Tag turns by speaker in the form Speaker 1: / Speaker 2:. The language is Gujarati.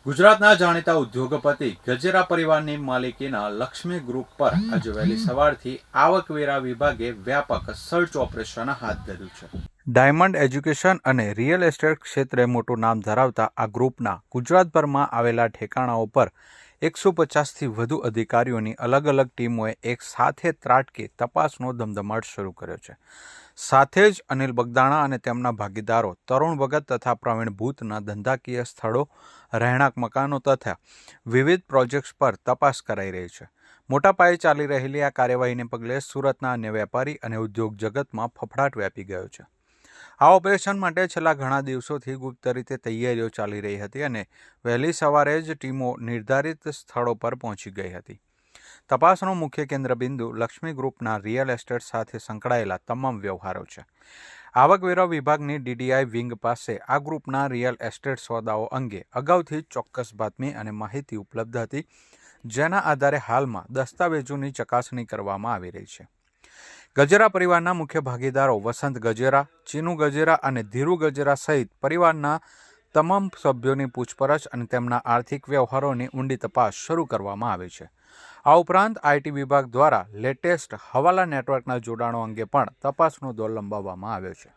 Speaker 1: ગુજરાતના જાણીતા ઉદ્યોગપતિ ગજેરા પરિવારની માલિકીના લક્ષ્મી ગ્રુપ પર આજે વહેલી સવારથી આવકવેરા વિભાગે વ્યાપક સર્ચ ઓપરેશન હાથ ધર્યું છે। ડાયમંડ એજ્યુકેશન અને રિયલ એસ્ટેટ ક્ષેત્રે મોટું નામ ધરાવતા આ ગ્રુપના ગુજરાતભરમાં આવેલા ઠેકાણાઓ પર 150થી વધુ અધિકારીઓની અલગ અલગ ટીમોએ એક સાથે ત્રાટકી તપાસનો ધમધમાટ શરૂ કર્યો છે। સાથે જ અનિલ બગદાણા અને તેમના ભાગીદારો તરુણ ભગત તથા પ્રવીણ ભૂતના ધંધાકીય સ્થળો, રહેણાંક મકાનો તથા વિવિધ પ્રોજેક્ટ્સ પર તપાસ કરાઈ રહી છે। મોટા પાયે ચાલી રહેલી આ કાર્યવાહીને પગલે સુરતના અન્ય વેપારી અને ઉદ્યોગ જગતમાં ફફડાટ વ્યાપી ગયો છે। આ ઓપરેશન માટે છેલ્લા ઘણા દિવસોથી ગુપ્ત રીતે તૈયારીઓ ચાલી રહી હતી અને વહેલી સવારે જ ટીમો નિર્ધારિત સ્થળો પર પહોંચી ગઈ હતી। તપાસનો મુખ્ય કેન્દ્રબિંદુ લક્ષ્મી ગ્રુપના રિયલ એસ્ટેટ સાથે સંકળાયેલા તમામ વ્યવહારો છે। આવકવેરા વિભાગની ડીડીઆઈ વિંગ પાસે આ ગ્રુપના રિયલ એસ્ટેટ સોદાઓ અંગે અગાઉથી ચોક્કસ બાતમી અને માહિતી ઉપલબ્ધ હતી, જેના આધારે હાલમાં દસ્તાવેજોની ચકાસણી કરવામાં આવી રહી છે। ગજેરા પરિવારના મુખ્ય ભાગીદારો વસંત ગજેરા, ચીનુ ગજેરા અને ધીરુ ગજેરા સહિત પરિવારના તમામ સભ્યોની પૂછપરછ અને તેમના આર્થિક વ્યવહારોની ઊંડી તપાસ શરૂ કરવામાં આવી છે। આ ઉપરાંત આઈટી વિભાગ દ્વારા લેટેસ્ટ હવાલા નેટવર્કના જોડાણો અંગે પણ તપાસનો દોર લંબાવવામાં આવ્યો છે।